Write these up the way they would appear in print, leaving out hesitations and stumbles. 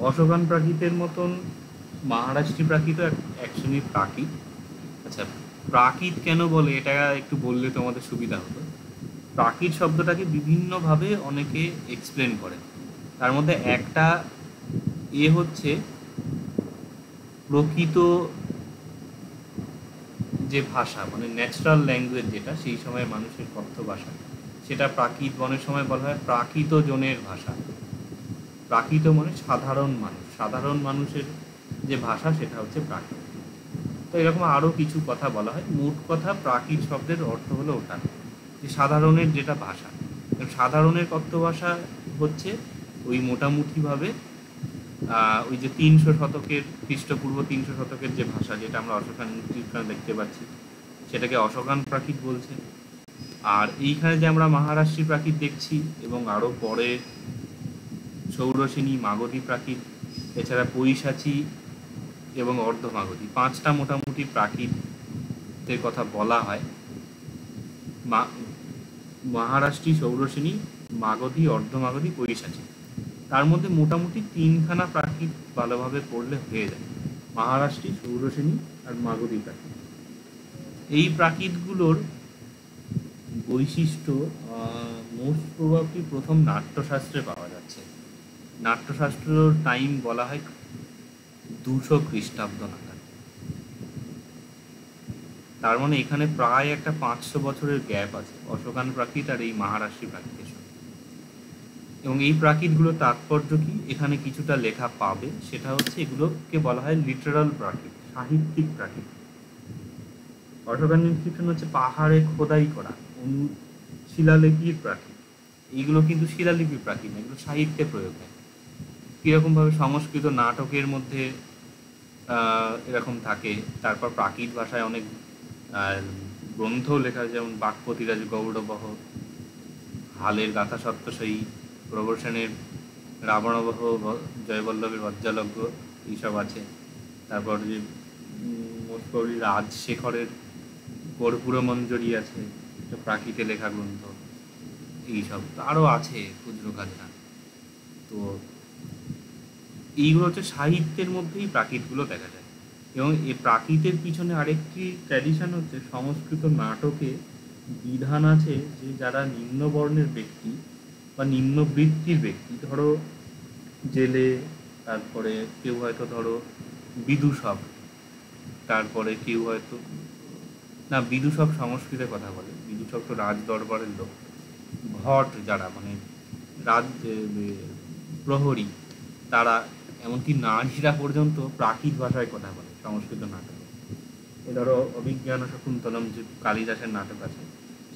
অশোকান প্রাকৃতের মতন মহারাষ্ট্রী প্রাকৃতও এক শ্রেণীর প্রাকৃত। আচ্ছা, প্রাকৃত কেন বলে এটা একটু বললে তোমাদের সুবিধা হতো। প্রাকৃত শব্দটাকে বিভিন্নভাবে অনেকে এক্সপ্লেন করে। তার মধ্যে একটা হচ্ছে প্রকৃত যে ভাষা, মানে ন্যাচারাল ল্যাঙ্গুয়েজ, যেটা সেই সময় মানুষের কথ্য ভাষা, সেটা প্রাকৃত বনের সময় বলা হয় প্রাকৃত জনের ভাষা। প্রাকৃত মানে সাধারণ মানুষ, সাধারণ মানুষের যে ভাষা সেটা হচ্ছে প্রাকৃত। তো এরকম আরও কিছু কথা বলা হয়। মোট কথা প্রাকৃত শব্দের অর্থ হলো ওটা, যে সাধারণের যেটা ভাষা। সাধারণের কথ্য ভাষা হচ্ছে ওই মোটামুটিভাবে ওই যে 300 শতকের, খ্রিস্টপূর্ব 300 শতকের যে ভাষা, যেটা আমরা অশোকান দেখতে পাচ্ছি, সেটাকে অশোকান প্রাকৃত বলছে। আর এইখানে যে আমরা মহারাষ্ট্রী প্রাকৃত দেখছি, এবং আরও পরে ষৌড়শিনী, মাগধী প্রাকৃত, এছাড়া পৈশাচী এবং অর্ধমাগধী, 5টা মোটামুটি প্রাকৃতের কথা বলা হয়। মহারাষ্ট্রী, ষৌড়শিনী, মাগধী, অর্ধমাগধী, পৈশাচী, তার মধ্যে মোটামুটি 3খানা প্রাকৃত ভালোভাবে পড়লে হয়ে যায়, মহারাষ্ট্রী, ষৌড়শিনী আর মাগধী প্রাকৃত। এই প্রাকৃতগুলোর বৈশিষ্ট্য মোস্ট প্রবাবলি প্রথম নাট্যশাস্ত্রে পাওয়া যাচ্ছে। নাট্যশাস্ত্রের টাইম বলা হয় 200 খ্রিস্টাব্দ নাগাদ। তার মানে এখানে প্রায় একটা 500 বছরের গ্যাপ আছে অশোকান প্রাকৃত আর এই মহারাষ্ট্রী প্রাকৃতের সঙ্গে। এবং এই প্রাকৃতগুলোর তাৎপর্য কি, এখানে কিছুটা লেখা পাবে। সেটা হচ্ছে এগুলোকে বলা হয় লিটারাল প্রাকৃত, সাহিত্যিক প্রাকৃত। অশোকান ইনস্ক্রিপশন হচ্ছে পাহাড়ে খোদাই করা শিলালিপির প্রাকৃত। এইগুলো কিন্তু শিলালিপির প্রাকৃত না, এগুলো সাহিত্যে প্রয়োগ হয়। কীরকমভাবে সংস্কৃত নাটকের মধ্যে এরকম থাকে। তারপর প্রাকৃত ভাষায় অনেক গ্রন্থ লেখা, যেমন বাক্পতিরাজ গৌড়বহ, হালের গাথা সত্যসায়ী, প্রবর্ষণের রাবণবহ, জয়বল্লভের বজ্রালজ্ঞ, এইসব আছে। তারপর যে রাজশেখরের কর্পূরমঞ্জরি আছে, প্রাকৃতে লেখা গ্রন্থ। এইসব আরও আছে ক্ষুদ্র খাজনা। তো এইগুলো হচ্ছে সাহিত্যের মধ্যেই প্রাকৃতগুলো দেখা যায়। এবং এই প্রাকৃতের পিছনে আরেকটি ট্র্যাডিশন হচ্ছে সংস্কৃত নাটকে বিধান আছে যে যারা নিম্নবর্ণের ব্যক্তি বা নিম্নবৃত্তির ব্যক্তি, ধরো জেলে, তারপরে কেউ হয়তো ধরো বিদূষক, তারপরে কেউ হয়তো না, বিদূষক সংস্কৃতে কথা বলে, বিদূষক তো রাজ দরবারের লোক। ভট যারা, মানে রাজ প্রহরী, তারা, এমনকি নারীরা পর্যন্ত প্রাকৃত ভাষায় কথা বলে সংস্কৃত নাটকে। এ ধরো অভিজ্ঞান শকুন্তলম, যে কালিদাসের নাটক আছে,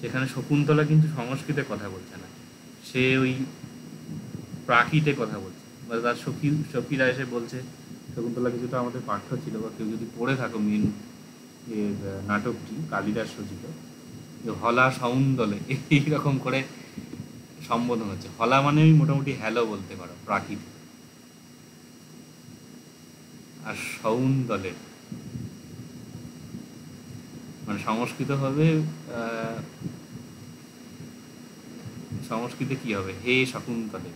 সেখানে শকুন্তলা কিন্তু সংস্কৃতে কথা বলছে না, সে ওই প্রাকৃতে কথা বলছে। বা তার সখীরা এসে বলছে, শকুন্তলা কিছুটা আমাদের পাঠ্য ছিল, বা কেউ যদি পড়ে থাকো মেন নাটকটি কালিদাস রচিত, যে হলা সৌন্দলে, এইরকম করে সম্বোধন হচ্ছে। হলা মানে মোটামুটি হ্যালো বলতে পারো প্রাকৃত। আর সৌন্দলে মানে সংস্কৃত হবে, সংস্কৃতে কি হবে, হে শকুন্তলে,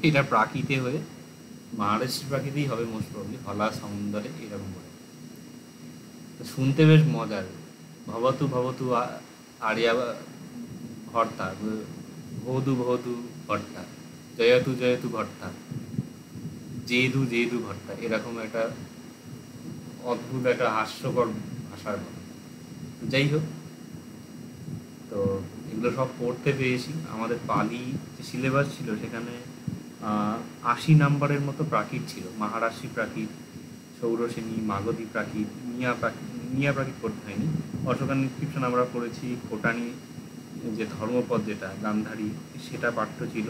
এটা প্রাকৃতে হয়ে মহারাষ্ট্রী প্রাকৃতেই হবে মোস্ট প্রবলি, হলা সৌন্দরে, এরকম করে। শুনতে বেশ মজার। ভবতু ভবতু আর্যা ভর্তা, ভৌদু ভৌদু ভর্তা, জয়তু জয়তু ভর্তা, জেদু জেদু ভর্তা, এরকম একটা অদ্ভুত একটা হাস্যকর ভাষার কথা। যাই হোক, তো এগুলো সব পড়তে পেয়েছি। আমাদের পালি যে সিলেবাস ছিল সেখানে 80 নাম্বারের মতো প্রাকৃত ছিল। মহারাষ্ট্রী প্রাকৃত, ষৌড়শিনী, মাগধী প্রাকৃত, মিয়া প্রাকৃত পড়তে হয়নি। অশোকান ইনস্ক্রিপশন আমরা পড়েছি, কোটানি যে ধর্মপদ যেটা গান্ধারী, সেটা পাঠ্য ছিল,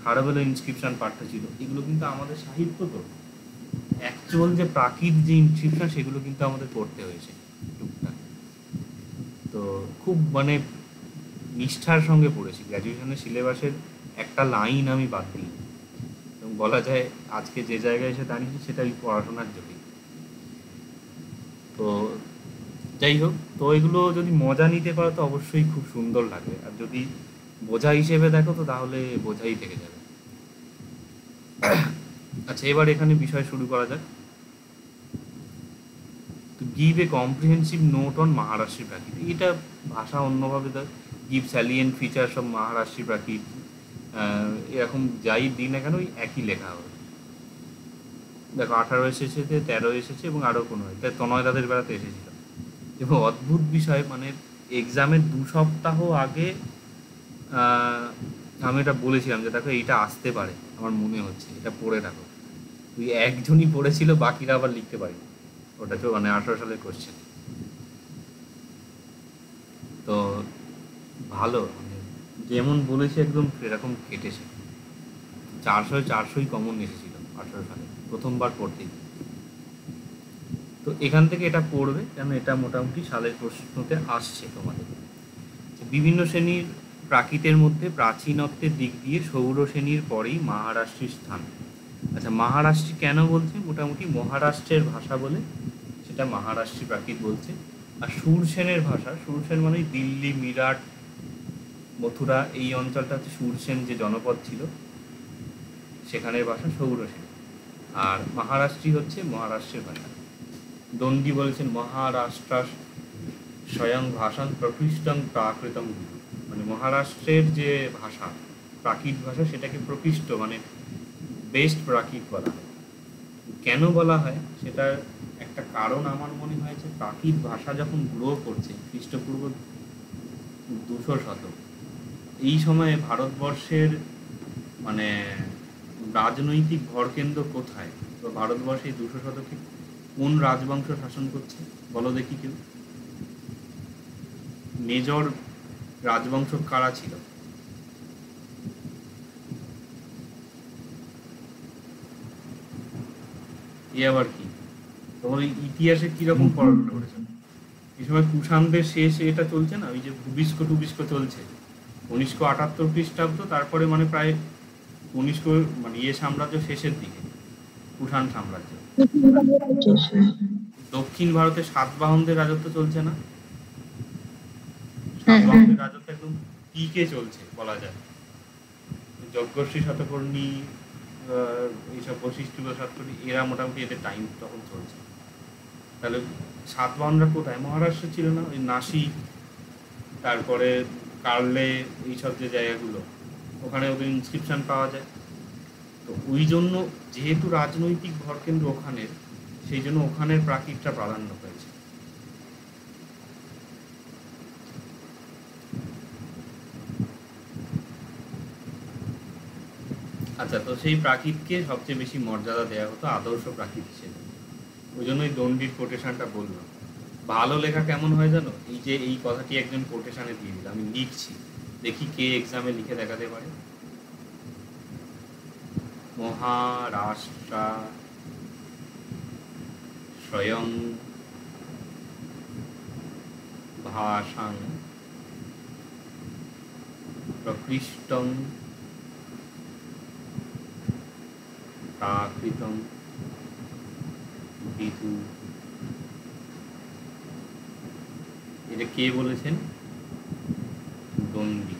খারবেল ইনস্ক্রিপশন পাঠ্য ছিল। এগুলো কিন্তু আমাদের সাহিত্য, তো অ্যাকচুয়াল যে প্রাকৃত যে ইনস্ক্রিপশন সেগুলো কিন্তু আমাদের পড়তে হয়েছে টুকটাক। তো খুব মানে নিষ্ঠার সঙ্গে পড়েছি। গ্র্যাজুয়েশনের সিলেবাসের একটা লাইন আমি বাদ দিই, এবং বলা যায় আজকে যে জায়গায় এসে দাঁড়িয়েছি সেটা ওই পড়াশোনার জন্যই। তো যাই হোক, তো এগুলো যদি মজা নিতে পারো তো অবশ্যই খুব সুন্দর লাগবে, আর যদি বোঝা হিসেবে দেখো তো তাহলে বোঝাই থেকে যাবে। আচ্ছা, এবার এখানে বিষয় শুরু করা যাক। তো give a comprehensive note on Maharashtri Prakrit, এটা ভাষা অন্যভাবে দেয়। Give salient features of Maharashtri Prakrit, এরকম যাই দিই না কেন ওই একই লেখা হবে। দেখো 18 এসেছে, 13 এসেছে এবং আরও কোনো তাই তনয় দাদের বেড়াতে এসেছিল। এবং অদ্ভুত বিষয়, মানে এক্সামের 2 সপ্তাহ আগে আমি এটা বলেছিলাম যে দেখো এইটা আসতে পারে, আমার মনে হচ্ছে এটা পড়ে রাখো। তুই একজনই পড়েছিল, বাকিরা আবার লিখতে পারি। ওটা তো মানে 18 সালের কোশ্চেন। তো ভালো, মানে যেমন বলেছে একদম সেরকম কেটেছে। 400-400 কমন এসেছিল 18 সালে প্রথমবার পড়তেই। তো এখান থেকে এটা পড়বে, কেন এটা মোটামুটি সালের প্রশ্নতে আসছে তোমাদের। বিভিন্ন শ্রেণীর প্রাকৃতের মধ্যে প্রাচীনত্বের দিক দিয়ে সৌর শ্রেণীর পরেই মহারাষ্ট্রের স্থান। আচ্ছা, মহারাষ্ট্রী কেন বলছে? মোটামুটি মহারাষ্ট্রের ভাষা বলে সেটা মহারাষ্ট্রী প্রাকৃত বলছে। আর সুরসেনের ভাষা, সুরসেন মানে দিল্লি, মিরাট, মথুরা, এই অঞ্চলটা হচ্ছে সুরসেন যে জনপদ ছিল সেখানের ভাষা সৌরসেন। আর মহারাষ্ট্রী হচ্ছে মহারাষ্ট্রের ভাষা। দণ্ডী বলেছেন মহারাষ্ট্র স্বয়ং ভাষাং প্রকৃষ্টং প্রাকৃতম বিদু, মানে মহারাষ্ট্রের যে ভাষা প্রাকৃত ভাষা সেটাকে প্রকৃষ্ট মানে বেস্ট প্রাকৃত বলা হয়। কেন বলা হয় সেটার একটা কারণ আমার মনে হয়েছে, প্রাকৃত ভাষা যখন গ্রো করছে খ্রিস্টপূর্ব 200 শতক, এই সময়ে ভারতবর্ষের মানে রাজনৈতিক ভরকেন্দ্র কোথায়? তো ভারতবর্ষে 200 শতকে কোন রাজবংশ শাসন করছে বলো দেখি কেউ? মেজর রাজবংশ কারা ছিল? এ আবার কি? তোমার ইতিহাসে কিরকম পড়াশোনা করেছো? এই সময় কুষাণদের শেষ এটা চলছে না, ওই যে ভূবিষ্ক টুবিষ্ক চলছে 1978 খ্রিস্টাব্দ, তারপরে মানে প্রায় 19 মানে সাম্রাজ্য শেষের দিকে, কুষাণ সাম্রাজ্য। দক্ষিণ ভারতে সাতবাহনদের রাজত্ব চলছে না? সাতবাহনদের রাজত্ব একদম পিকে চলছে বলা যায়। যজ্ঞশ্রী শতকর্ণী, এইসব বশিষ্ঠ সাতকর্ণী, এরা মোটামুটি এদের টাইম তখন চলছে। তাহলে সাতবাহনরা কোথায়? মহারাষ্ট্র ছিল না? ওই নাসিক, তারপরে কার্লে, এইসব যে জায়গাগুলো, ওখানে ওদের ইনস্ক্রিপশন পাওয়া যায়। তো ওই জন্য যেহেতু রাজনৈতিক ভরকেন্দ্র ওখানের, সেই জন্য ওখানের প্রাকৃতটা প্রাধান্য পেয়েছে। আচ্ছা, তো সেই প্রাকৃতকে সবচেয়ে বেশি মর্যাদা দেওয়া হতো আদর্শ প্রাকৃত হিসেবে। ওই জন্যই দণ্ডির কোটেশনটা বললাম। ভালো লেখা কেমন হয় জানো? এই যে এই কথাটি একজন কোটেশনে দিয়ে দিল, আমি লিখছি, দেখি কে এক্সামে লিখে দেখাতে পারে। মহারাষ্ট্র স্বয়ং ভাষাং প্রকৃষ্টং প্রাকৃতম বিদু। এটা কে বলেছেন? দণ্ডী।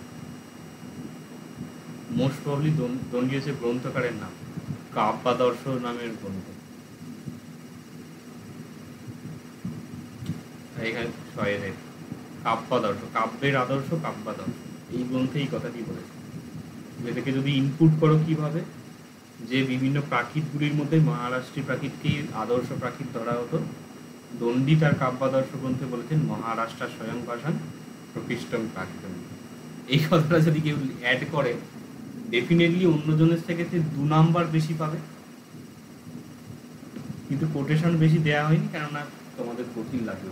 মোস্ট প্রবলি দণ্ডী হচ্ছে গ্রন্থকারের নাম, কাব্যাদর্শ নামের গ্রন্থ। এখানে শয়ের কাব্যাদর্শ, কাব্যের আদর্শ, কাব্যাদর্শ, এই গ্রন্থে এই কথাটি বলেছে। এটাকে যদি ইনপুট করো কিভাবে, যে বিভিন্ন প্রাকৃতগুলির মধ্যে মহারাষ্ট্রী প্রাকৃতকেই আদর্শ প্রাকৃত ধরা হতো। দণ্ডী তার কাব্যাদর্শ গ্রন্থে বলেছেন মহারাষ্ট্র স্বয়ং ভাষাং প্রকৃষ্টং প্রাকৃতম। এই কথাটা যদি কেউ অ্যাড করে, ডেফিনেটলি অন্যজনের থেকে সে 2 নাম্বার বেশি পাবে। কিন্তু কোটেশন বেশি দেওয়া হয়নি, কেননা তোমাদের কঠিন লাগবে।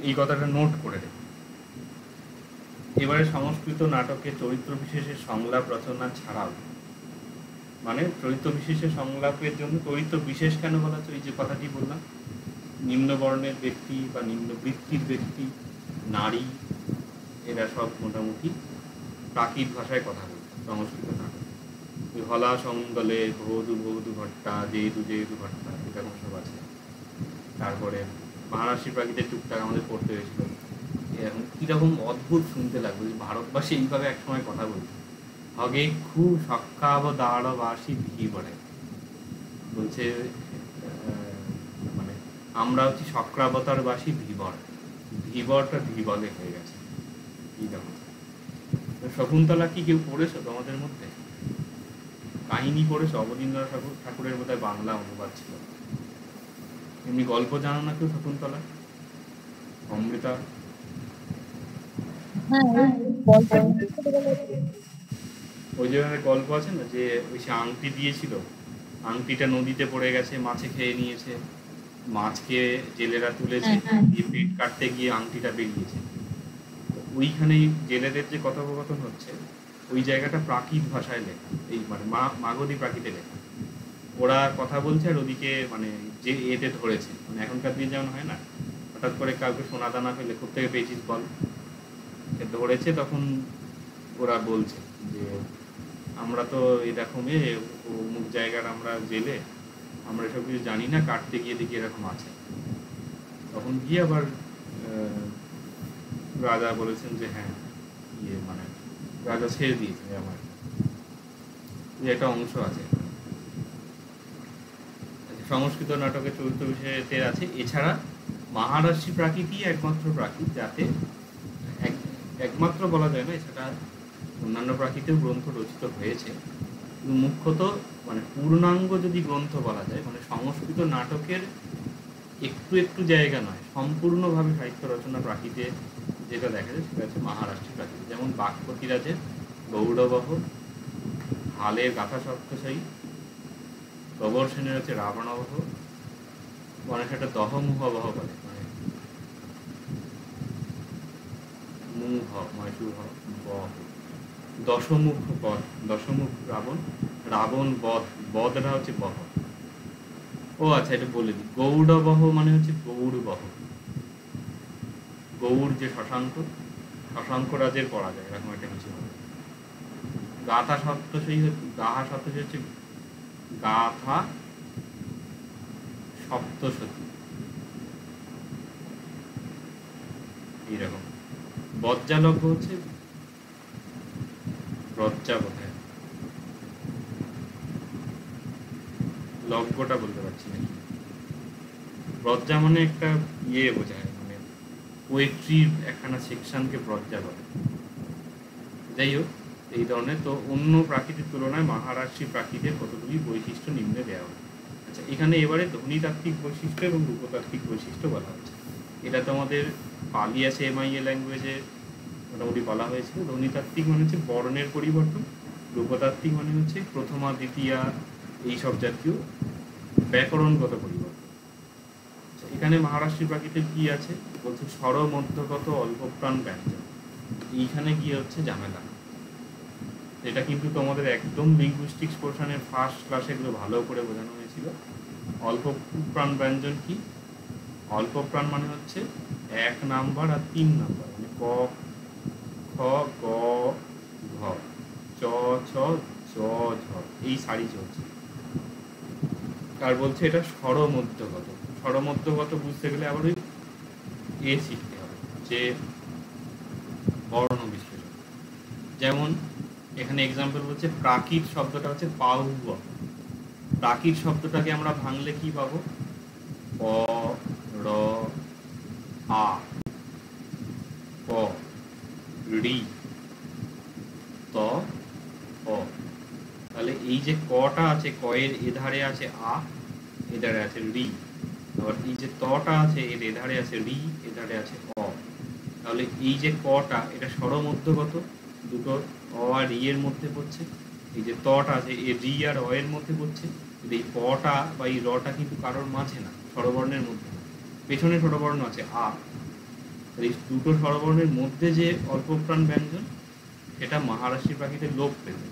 এই কথাটা নোট করে দেবে। এবারে সংস্কৃত নাটকে চরিত্র বিশেষের সংলাপ রচনা ছাড়াও, মানে চরিত্র বিশেষের সংলাপের জন্য চরিত্র বিশেষ কেন বলা হচ্ছে? এই যে কথাটি বললাম, নিম্ন বর্ণের ব্যক্তি বা নিম্ন বৃত্তির ব্যক্তি, নারী, এরা সব মোটামুটি প্রাকৃত ভাষায় কথা বলতো সংস্কৃত নাটক। হলা সঙ্গলে ভৌদু ভৌদু ভট্টা, যেহেতু যেহেতু ভট্টা, এরকম সব আছে। তারপরে মহারাষ্ট্রী প্রাকৃতের টুকটাক আমাদের পড়তে হয়েছিল। এরকম কীরকম অদ্ভুত শুনতে লাগবে যে ভারতবাসী এইভাবে একসময় কথা বলছে। হগে খুব সক্কাবদারবাসী ধীবরে বলছে মানে আমরা হচ্ছি শক্রাবতারবাসী ধীবর, ধীবরটা ধীবলে হয়ে গেছে। কি দেখো শকুন্তলা কি কেউ পড়েছো তোমাদের মধ্যে? কাহিনী পড়েছো? অবনীন্দ্রনাথ ঠাকুরের বোধহয় বাংলা অনুবাদ ছিল। এমনি গল্প জানো না কেউ শকুন্তলা? অমৃতা? ওই যে গল্প আছে না যে ওই সে আংটি দিয়েছিল, আংটিটা নদীতে পড়ে গেছে, মাছে খেয়ে নিয়েছে, মাছকে জেলেরা তুলেছে, দিয়ে পেট কাটতে গিয়ে আংটিটা বেরিয়েছে। ওইখানেই জেলেদের যে কথোপকথন হচ্ছে ওই জায়গাটা প্রাকৃত ভাষায় লেখা, এই মানে মাগধী প্রাকৃতে লেখা। ওরা কথা বলছে আর ওদিকে মানে যে এতে ধরেছে, মানে এখনকার দিন যেমন হয় না হঠাৎ করে কাউকে সোনা দানা ফেলে কোত্থেকে পেয়েছিস বল, ধরেছে তখন ওরা বলছে যে আমরা তো এরকম অমুক জায়গার আমরা জেলে, আমরা এসব কিছু জানি না, কাটতে গিয়ে দেখি এরকম আছে। তখন গিয়ে আবার রাজা বলেছেন যে হ্যাঁ মানে রাজা ছেড়ে দিয়েছে আমার, যে একটা অংশ আছে। সংস্কৃত নাটকের চরিত্র বিষয়তে আছে। এছাড়া মহারাষ্ট্রী প্রাকৃতি একমাত্র প্রাকৃত যাতে একমাত্র বলা যায় না, এছাড়া অন্যান্য প্রাকৃতিক গ্রন্থ রচিত হয়েছে, কিন্তু মুখ্যত মানে পূর্ণাঙ্গ যদি গ্রন্থ বলা যায়, মানে সংস্কৃত নাটকের একটু একটু জায়গা নয়, সম্পূর্ণভাবে সাহিত্য রচনা প্রাকৃতে যেটা দেখা যায় সেটা হচ্ছে মহারাষ্ট্রী প্রাকৃতি। যেমন বাক্পতিরাজের গৌড়বহ, হালের গাথা সপ্তশায়ী, প্রবর সেনের হচ্ছে রাবণবহ, মানে সেটা দহমুহবহ বলে, মানে মুহ মানে শুভ বহ, দশমুখ বধ, দশমুখ রাবণ, রাবণ বধ, বধটা হচ্ছে বহ। ও আচ্ছা, এটা বলে দিই, গৌড়বহ মানে হচ্ছে গৌড়বহ, গৌড় যে শশাঙ্ক, শশাঙ্ক রাজের পরাজয়, এরকম একটা কিছু হবে। গাথা সপ্তশী, গাহা সপ্তশী হচ্ছে গাথা সপ্তশতী, এইরকম। বজ্জালভ্য হচ্ছে রজ্জা, বোধহয় লগ্নটা বলতে পারছি না। ব্রজ্জা মানে একটা বোঝায়, মানে পোয়েট্রির একখানা সেকশনকে ব্রজ্জা বলে। যাই হোক, এই ধরনের তো অন্য প্রাকৃতিক তুলনায় মহারাষ্ট্রী প্রাকৃতের কতগুলি বৈশিষ্ট্য নিম্নে দেওয়া হয়। আচ্ছা, এখানে এবারে ধ্বনিতাত্ত্বিক বৈশিষ্ট্য এবং রূপতাত্ত্বিক বৈশিষ্ট্য বলা হচ্ছে। এটা তো আমাদের পালি আছে MIA ল্যাঙ্গুয়েজে মোটামুটি বলা হয়েছিল। ধ্বনিতাত্ত্বিক মানে হচ্ছে বর্ণের পরিবর্তন, রূপতাত্ত্বিক মানে হচ্ছে প্রথমা দ্বিতীয়া এইসব জাতীয় ব্যাকরণগত পরিবর্তন। এখানে মহারাষ্ট্রী প্রাকৃতিক কি আছে বলছে, স্বর মধ্যগত অল্পপ্রাণ ব্যঞ্জন। এইখানে কি হচ্ছে ঝামেলা, এটা কিন্তু তোমাদের একদম লিঙ্গুইস্টিক্স পোর্শনের ফার্স্ট ক্লাসে এগুলো ভালো করে বোঝানো হয়েছিল। অল্প প্রাণ ব্যঞ্জন কি? অল্প প্রাণ মানে হচ্ছে 1 নাম্বার আর 3 নাম্বার, মানে ক, খ, গ, ঘ, চ, ছ, জ, ঝ, এই সারি চলছে। আর বলছে এটা স্বরমধ্যগত। স্বরমধ্যগত বুঝতে গেলে আবার ওই শিখতে হবে, যে বর্ণ বিশ্লেষণ। যেমন এখানে এক্সাম্পল বলছে প্রাকৃত শব্দটা হচ্ছে পাউব। প্রাকৃত শব্দটাকে আমরা ভাঙলে কি পাবো? প, র, আ, প, রি, ত, অ। তাহলে এই যে কটা আছে, কয়ের এধারে আছে আ, এধারে আছে রি। আবার এই যে তটা আছে এর এধারে আছে রি, এধারে আছে অ। তাহলে এই যে কটা, এটা স্বরমধ্যগত, দুটো অ আর রি এর মধ্যে পড়ছে। এই যে তটা আছে এ রি আর অ এর মধ্যে পড়ছে। এই পটা বা এই রটা কিন্তু কারোর মাঝে না, স্বরবর্ণের মধ্যে না, পেছনে স্বরবর্ণ আছে আ। এই দুটো স্বরবর্ণের মধ্যে যে অল্পপ্রাণ ব্যঞ্জন, সেটা মহারাষ্ট্রী প্রাকৃতে লোপ পেলে।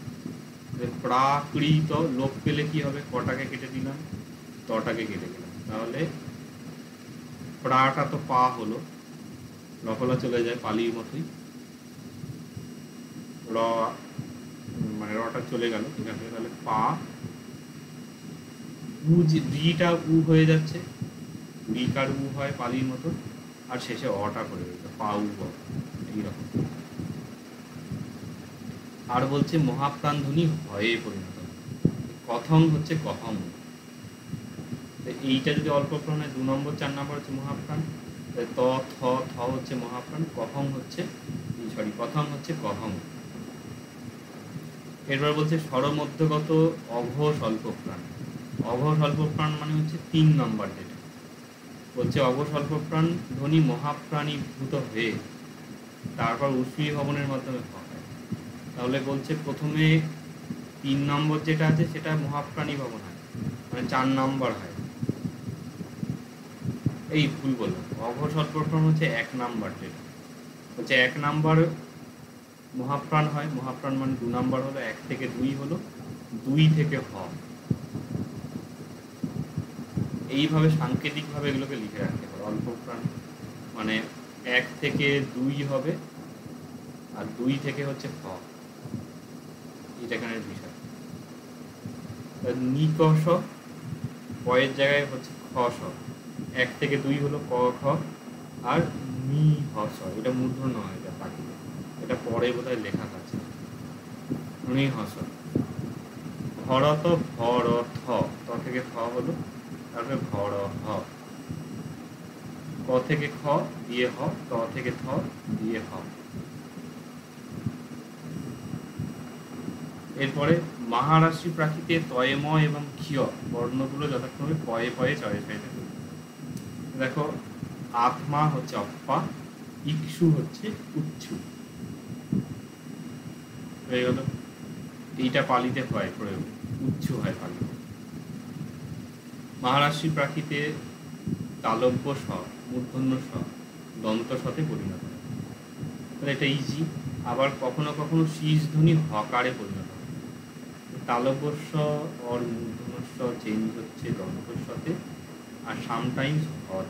প্রাকৃত লোপ পেলে কি হবে? কটাকে কেটে দিলাম, তটাকে কেটে দিলাম, তাহলে প্রাটা তো পা হলো, রফলা চলে যায় পালির মতোই, র মানে রটা চলে গেল এখান থেকে, তাহলে পা, উ রিটা উ হয়ে যাচ্ছে, রিকার উ হয় পালির মতো, আর শেষে অটা করে দিল, পা উ, এইরকম। আর বলছে মহাপ্রাণ ধ্বনি হয়ে পরিণত। কথং হচ্ছে গহং। এইটা যদি অল্প প্রাণ হয় 2 নম্বর 4 নম্বর হচ্ছে মহাপ্রাণ, ত থ থ হচ্ছে মহাপ্রাণ, কথং হচ্ছে কথং হচ্ছে গহং। এরপর বলছে স্বরমধ্যগত অঘ স্বল্প প্রাণ। অঘ স্বল্প প্রাণ মানে হচ্ছে 3 নম্বর যেটা বলছে, অঘ স্বল্প প্রাণ ধ্বনি মহাপ্রাণীভূত হয়ে তারপর উষ্মী ভবনের মাধ্যমে হয়। তাহলে বলছে প্রথমে 3 নম্বর যেটা আছে সেটা মহাপ্রাণী ভবন হয়, মানে 4 নম্বর হয়। এই ভুল বললাম, অঘ স্বল্প প্রাণ হচ্ছে 1 নম্বর যেটা হচ্ছে 1 নম্বর মহাপ্রাণ হয়। মহাপ্রাণ মানে 2 নম্বর হলো, 1 থেকে 2 হলো, 2 থেকে হ। এইভাবে সাংকেতিকভাবে এগুলোকে লিখে রাখতে হবে। অল্প প্রাণ মানে 1 থেকে 2 হবে, আর 2 থেকে হচ্ছে হ। এটা এখানের বিষয়। নিকষ কয়ের জায়গায় হচ্ছে খস, 1 থেকে 2 হলো ক খ, আর নি হস, এটা মূর্ধন্য হয়, এটা বাকি, এটা পরে বোধহয় লেখা আছে নি হস। ভরত ভর থ, ত থেকে খ হলো, তারপরে ভর হ, ক থেকে খ দিয়ে হ, ত থেকে থ দিয়ে হ। এরপরে মহারাশি প্রাকৃতে তয়ম এবং ক্ষিয় বর্ণগুলো যথাক্রমে পয়ে পয়ে চয়ে চয়ে থাকে। দেখো, আত্মা হচ্ছে অপ্পা, ইক্ষু হচ্ছে উচ্ছু, হয়ে গেল। এইটা পালিতে হয় প্রয়োগ, উচ্ছু হয় পালিতে। মহারাশি প্রাকৃতে তালব্য স মূর্ধন্য স দন্ত সতে পরিণত হয়, তাহলে এটা ইজি। আবার কখনো কখনো শীষ ধ্বনি হকারে পরিণত হয়। তালব্যস্ব অর মূর্ধন্যস্ব চেঞ্জ হচ্ছে দন্তস্বতে, আর সামটাইমস হর।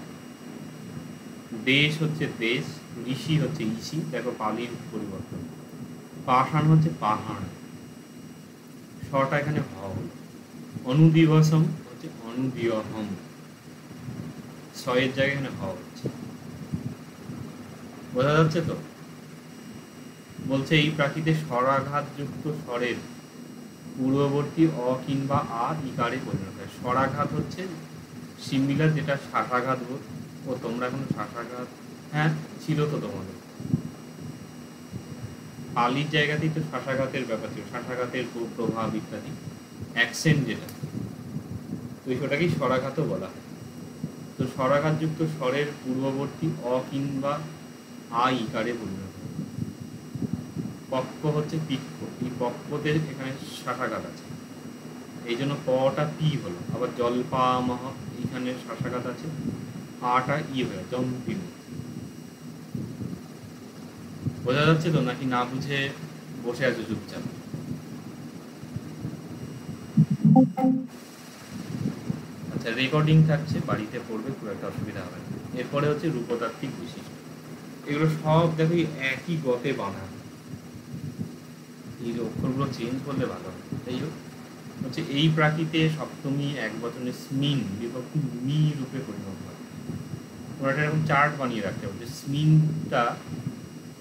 দেশ হচ্ছে দেশ, ঋষি হচ্ছে ইসি, দেখো পালির পরিবর্তন। পাষাণ হচ্ছে পাহাড়, শটা এখানে হ হল। অনুদিবসম হচ্ছে অনুদিয়হম, ছয়ের জায়গায় এখানে হ হচ্ছে। বোঝা যাচ্ছে তো? বলছে এই প্রাকৃতে স্বরাঘাতযুক্ত স্বরের পূর্ববর্তী অ কিংবা আ ইকারে পরিণত হয়। স্বরাঘাত হচ্ছে সিমিলার যেটা শ্বাসাঘাত বোধ। ও তোমরা এখন শ্বাসাঘাত, হ্যাঁ ছিল তো তোমাদের পালির জায়গাতেই তো শ্বাসাঘাতের ব্যাপার ছিল, শ্বাসাঘাতের প্রভাব ইত্যাদি, অ্যাকসেন্ট যেটা, তো ওটাকেই স্বরাঘাতও বলা হয়। তো স্বরাঘাতযুক্ত স্বরের পূর্ববর্তী অ কিংবা আ ইকারে পরিণত হয়। পক্ষ হচ্ছে পিক্ষ, এই পক্ষদের এখানে শাখাঘাত আছে, এই জন্য পটা পি হলো। আবার জলপামহ এইখানে শাখাঘাত আছে, আটা ই হয়ে জম্পিম। বোঝা যাচ্ছে তো, নাকি না বুঝে বসে আছো চুপচাপ? আচ্ছা, রেকর্ডিং থাকছে, বাড়িতে পড়বে, খুব একটা অসুবিধা হবে না। এরপরে হচ্ছে রূপতাত্ত্বিক বিশিষ্ট, এগুলো সব দেখো একই গতে বাঁধা, এই অক্ষরগুলো চেঞ্জ করলে ভালো হবে। যাই হোক, হচ্ছে এই প্রাকৃতে সপ্তমী এক বচনে স্মিন বিভক্তি মি রূপে পরিণত হয়। তোমরা একটা এরকম চার্ট বানিয়ে রাখতে হবে যে স্মিনটা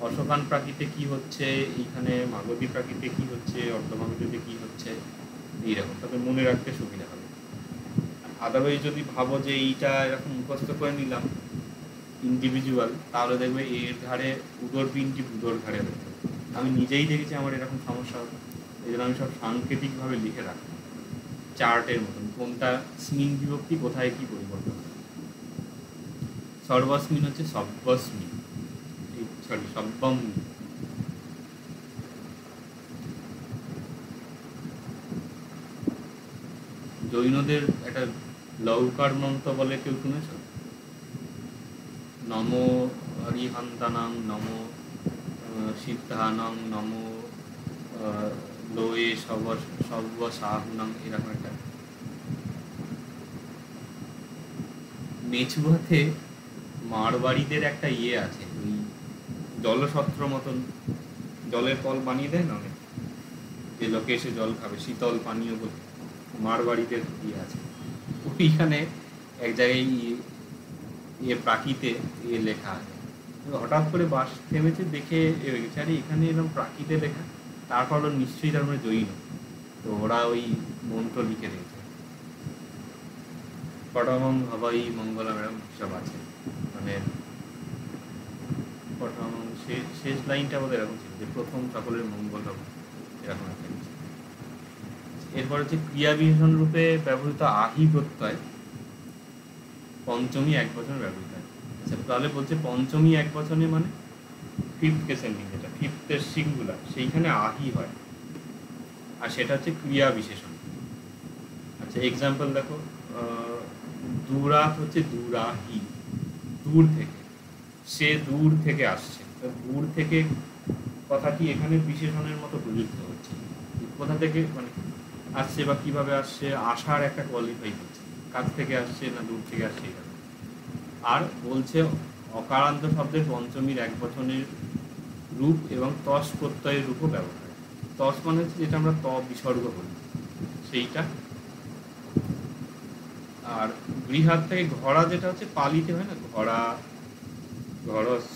অশোকান প্রাকৃতে কি হচ্ছে, এইখানে মাগধী প্রাকৃতে কি হচ্ছে, অর্ধমাগধীতে কি হচ্ছে, এইরকম, তাতে মনে রাখতে সুবিধা হবে। আদারওয়াইজ যদি ভাবো যে এইটা এরকম মুখস্থ করে নিলাম ইন্ডিভিজুয়াল, তাহলে দেখবে এর ধারে উদর পিনটি বুদর ঘাড়ে হতো। আমি নিজেই দেখেছি আমার এরকম সমস্যা হতো, এই জন্য আমি সব সাংকেতিকভাবে লিখে রাখতাম চার্টের মতন, কোনটা স্মিন বিভক্তি কোথায় কি পরিবর্তন। সর্বস্মিন হচ্ছে সব্বস্মিন, সরি সব্বম। জৈনদের একটা লৌকার মন্ত্র বলে, কেউ শুনেছ? নম হরিহন্তানাং, নম সিদ্ধানং, নম লোয়ে সর্বসাহুনাং, এরকম একটা। মেচুয়াতে মারবাড়িদের একটা ইয়ে আছে, ওই জলসত্র মতন জলের কল বানিয়ে দেয় না অনেক, যে লোকে এসে জল খাবে, শীতল পানীয় বলে মারবাড়িদের ইয়ে আছে। ওইখানে এক জায়গায় ইয়ে প্রাকৃতে ইয়ে লেখা আছে। হঠাৎ করে বাস থেমেছে, দেখে হয়ে গেছে, আরে এখানে এরকম প্রাকৃতে লেখা, তারপর নিশ্চয়ই তার মানে জৈন, তো ওরা ওই মন্ত্র লিখে দিয়েছে, পটমং হবাই মঙ্গলম এরকম সব আছে, মানে পটমং শেষ লাইনটা আমাদের এরকম ছিল যে প্রথম সকলের মঙ্গল হবে, এরকম একটা কিছু। এরপর হচ্ছে ক্রিয়া বিশেষণ রূপে ব্যবহৃত আহি প্রত্যয় পঞ্চমী এক বচন ব্যবহৃত হয়। আচ্ছা, তাহলে বলছে পঞ্চমী এক বচনে মানে ফিফথ কেস এন্ডিং, যেটা ফিফথের সিঙ্গুলার, সেইখানে আহি হয়, আর সেটা হচ্ছে ক্রিয়া বিশেষণ। আচ্ছা, এক্সাম্পল দেখো, দূরাত হচ্ছে দূরাহি, দূর থেকে, সে দূর থেকে আসছে, তো দূর থেকে কথাটি এখানে বিশেষণের মতো প্রযুক্ত হচ্ছে, কোথা থেকে মানে আসছে বা কিভাবে আসছে, আসার একটা কোয়ালিফাই করছে, কাছ থেকে আসছে না দূর থেকে আসছে। আর বলছে অকারান্ত শব্দের পঞ্চমীর এক বচনের রূপ এবং তস প্রত্যয়ের রূপও ব্যবহার হয়। তস মানে হচ্ছে যেটা আমরা ত বিসর্গ বলি সেইটা। আর গৃহাত থেকে ঘোড়া, যেটা হচ্ছে পালিতে হয় না, ঘোড়া, ঘরস,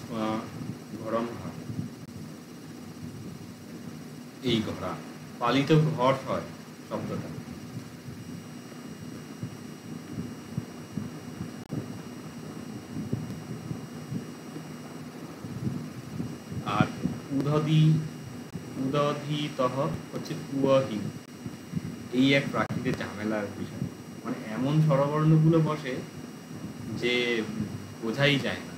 ঘরম, এই ঘোড়া পালিত ঘর হয় শব্দটা। আর উদধিতঃ হচ্ছে কুয়হি, এই এক প্রাকৃতিক ঝামেলার বিষয়, মানে এমন স্বরবর্ণগুলো বসে যে বোঝাই যায় না।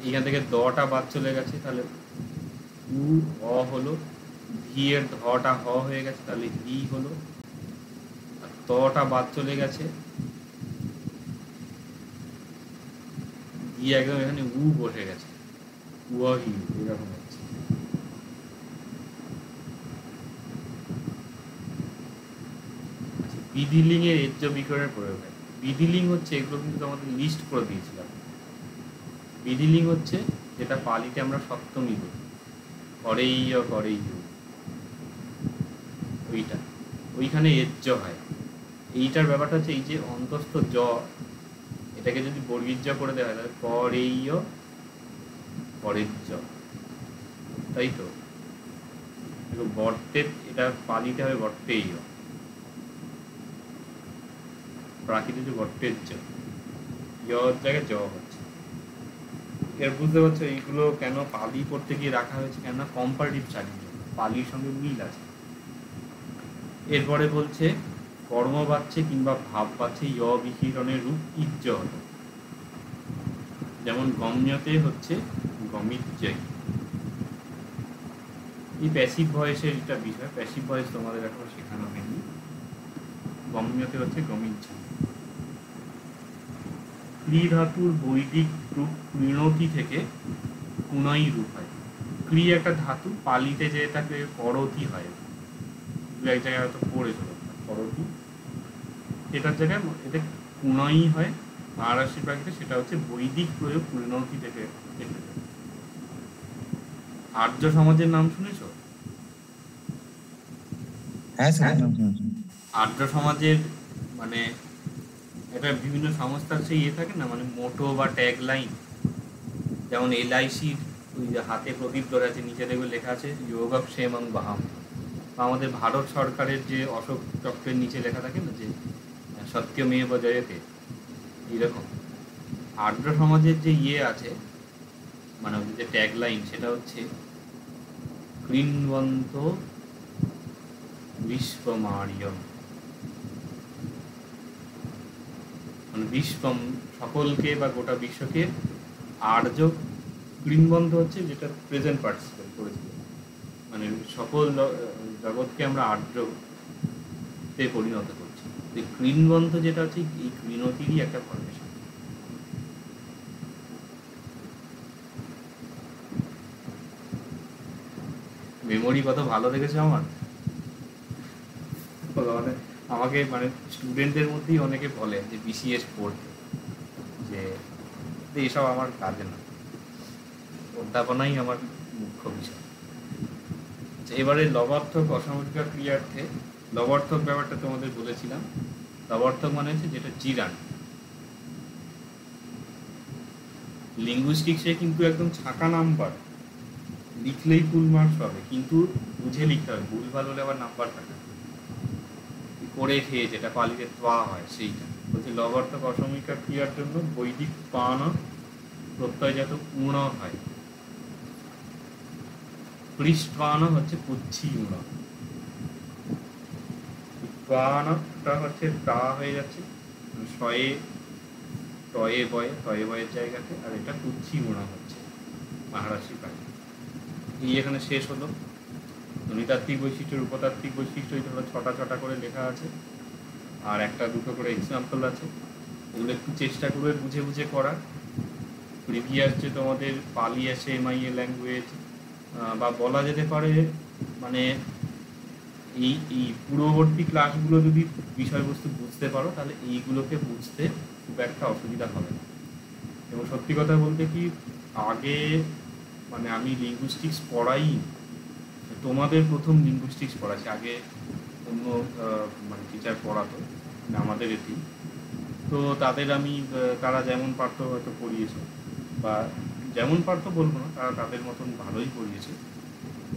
এখান থেকে দটা বাদ চলে গেছে, তাহলে উ অ হলো, ভি এর ধটা হ হয়ে গেছে, তাহলে হি হলো, আর তটা বাদ চলে গেছে, ই একদম এখানে উ বসে গেছে, উহি, এরকম হচ্ছে। বিধিলিং এর এজ্য বিকরণের প্রয়োগ হয়। বিধিলিং হচ্ছে, এগুলো কিন্তু আমাদের লিস্ট করে দিয়েছিলাম। বিধিলিং হচ্ছে যেটা পালিতে আমরা সপ্তমী করি, করেইয় করেইয়, ওইটা, ওইখানে এজ্য হয়। এইটার ব্যাপারটা হচ্ছে এই যে অন্তস্থ জ, এটাকে যদি বর্গীর জ করে দেওয়া হয় তাহলে করেইয় করেজ্য, তাই তো। বর্তের, এটা পালিতে হবে বর্তেইয়, প্রাকৃতিক বর্তের জ, জায়গায় জ হচ্ছে। এর বুঝতে পারছো এইগুলো কেন পালি পড়তে গিয়ে রাখা হয়েছে, কেননা কম্পারেটিভ স্টাডির জন্য, পালির সঙ্গে মিল আছে। এরপরে বলছে কর্মবাচ্যে কিংবা ভাববাচ্যে য় বিকিরণের রূপ ইজ্জ হতো, যেমন গম্যতে হচ্ছে গমিজ্জয়। এই প্যাসিভ ভয়েসের একটা বিষয়, প্যাসিভ ভয়েস তোমাদের এখনো শেখানো হয়নি। গম্যতে হচ্ছে গমিজ্জয়। ক্রি ধাতুর বৈদিক রূপ কৃণতি থেকে কুণই রূপ হয়। ক্রি একটা ধাতু, পালিতে যে এটাকে করতি হয়, দু এক জায়গায় হয়তো পড়েছিল করতি, এটার জায়গায় এতে কুণই হয়। মহারাষ্ট্রের প্রাকৃতে সেটা হচ্ছে বৈদিক প্রয়োগ কৃণতি থেকে। আর্য সমাজের নাম শুনেছ? আর্য সমাজের মানে এটা বিভিন্ন সংস্থার সেই ইয়ে থাকে না, মানে মোটো বা ট্যাগ লাইন, যেমন LICর ওই হাতে প্রদীপ ধরে আছে, নিচে দেখবে লেখা আছে যোগক্ষেমং বাহাম। আমাদের ভারত সরকারের যে অশোক চক্রের নিচে লেখা থাকে না যে সত্যমেব জয়তে, এইরকম আর্য সমাজের যে ইয়ে আছে, মানে ওদের যে ট্যাগ লাইন, সেটা হচ্ছে কৃণ্বন্ত বিশ্বমার্যম, মানে বিশ্বম সকলকে বা গোটা বিশ্বকে, আর্য কৃণ্বন্ত হচ্ছে যেটা প্রেজেন্ট পার্টিসিপেট করেছিল, মানে সকল জগৎকে আমরা আর্যতে পরিণত করছি। এই কৃণ্বন্ত যেটা হচ্ছে এই কৃণতিরই একটা ফর্মেশন। মেমোরি কত ভালো দেখেছে আমার, মানে আমাকে মানে স্টুডেন্টদের মধ্যেই অনেকে বলে যে BCS পড়তে, যে এসব আমার কাজে না, অধ্যাপনাই আমার মুখ্য বিষয়। এবারে লবার্থক অসামরিকা ক্রিয়ার্থে লবার্থক ব্যাপারটা তোমাদের বলেছিলাম। লবার্থক মানে হচ্ছে যেটা জিরান, লিঙ্গুইস্টিক্সে কিন্তু একদম ছাকা নাম্বার, লিখলেই ফুল মার্কস পাবে, কিন্তু বুঝে লিখতে হবে, ভুলভাল হলে আবার নাম্বার থাকে। করে খেয়ে যেটা পালিতে ত্বা হয় সেইটা বলছে লবর্তক অসমীকার ক্রিয়ার জন্য বৈদিক পান প্রত্যয়জাত উণ হয়, পৃষ্ঠপান হচ্ছে পুচ্ছি উণ, পানটা হচ্ছে তা হয়ে যাচ্ছে শয়ে টয়ে বয়ে, টয়ে বয়ের জায়গাতে, আর এটা পুচ্ছি উণ হচ্ছে মহারাষ্ট্রী পাই। এই এখানে শেষ হলো। নৃতাত্ত্বিক বৈশিষ্ট্যের উপতাত্ত্বিক বৈশিষ্ট্য এই ধরো ছটা ছটা করে লেখা আছে, আর একটা দুটো করে এক্সাম্পল আছে। এগুলো একটু চেষ্টা করে বুঝে বুঝে করার। প্রিভিয়াস যে তোমাদের পালি আছে এমআইএ ল্যাঙ্গুয়েজ, বা বলা যেতে পারে মানে এই পূর্ববর্তী ক্লাসগুলো যদি বিষয়বস্তু বুঝতে পারো তাহলে এইগুলোকে বুঝতে খুব একটা অসুবিধা হবে না। এবং সত্যি কথা বলতে কি, আগে মানে আমি লিঙ্গুইস্টিক্স পড়াই, তোমাদের প্রথম লিঙ্গুইস্টিক্স পড়াচ্ছি, আগে অন্য মানে টিচার পড়াতো মানে আমাদের এটি, তো তাদের আমি তারা যেমন পারতো হয়তো পড়িয়েছে, বা যেমন পারতো বলবো না, তারা তাদের মতন ভালোই পড়িয়েছে,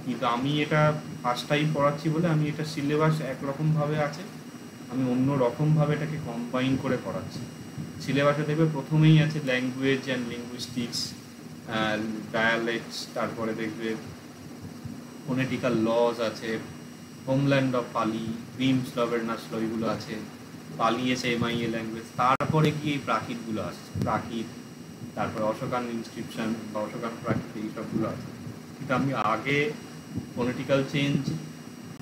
কিন্তু আমি এটা ফার্স্ট টাইম পড়াচ্ছি বলে আমি এটা সিলেবাস একরকমভাবে আছে, আমি অন্য রকমভাবে এটাকে কম্বাইন করে পড়াচ্ছি। সিলেবাসে দেখবে প্রথমেই আছে ল্যাঙ্গুয়েজ অ্যান্ড লিঙ্গুইস্টিক্স, ডায়ালেক্টস, তারপরে দেখবে ফোনেটিক্যাল লজ আছে, হোমল্যান্ড অফ পালি, ক্রিম স্লভেরনাস্ল, এগুলো আছে, পালি এসে এমআইএ ল্যাঙ্গুয়েজ, তারপরে কি এই প্রাকৃতগুলো আসছে, প্রাকৃত, তারপরে অশোকান ইনস্ক্রিপশন বা অশোকান প্রাকৃত, এইসবগুলো আছে। কিন্তু আমি আগে ফোনেটিক্যাল চেঞ্জ,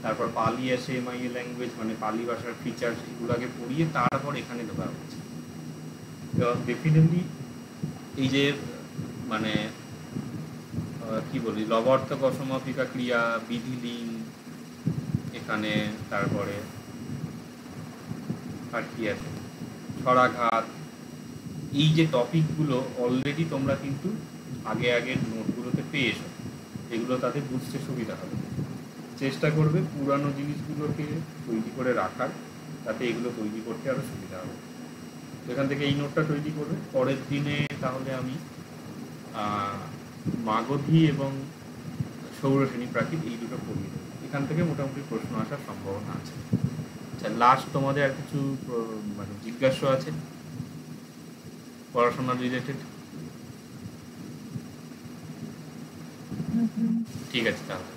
তারপর পালি আসে এমআইএ ল্যাঙ্গুয়েজ মানে পালি ভাষার ফিচার্স, এগুলো আগে পড়িয়ে তারপর এখানে ঢোকা হচ্ছে। ডেফিনেটলি এই যে মানে কি বলি, লবর্তক অসমাপিকা ক্রিয়া, বিধিলিঙ্গ এখানে, তারপরে আর কি আছে, ছড়াঘাত, এই যে টপিকগুলো অলরেডি তোমরা কিন্তু আগে আগের নোটগুলোতে পেয়েছো, এগুলো তাদের বুঝতে সুবিধা হবে। চেষ্টা করবে পুরানো জিনিসগুলোকে তৈরি করে রাখার, তাতে এগুলো তৈরি করতে আরও সুবিধা হবে। এখান থেকে এই নোটটা তৈরি করবে, পরের দিনে তাহলে আমি মাগধী এবং সৌরসেনী প্রাকৃত এই দুটো পড়িয়ে দেবো। এখান থেকে মোটামুটি প্রশ্ন আসার সম্ভাবনা আছে। আচ্ছা, লাস্ট তোমাদের আর কিছু মানে জিজ্ঞাসা আছে পড়াশোনা রিলেটেড? ঠিক আছে তাহলে।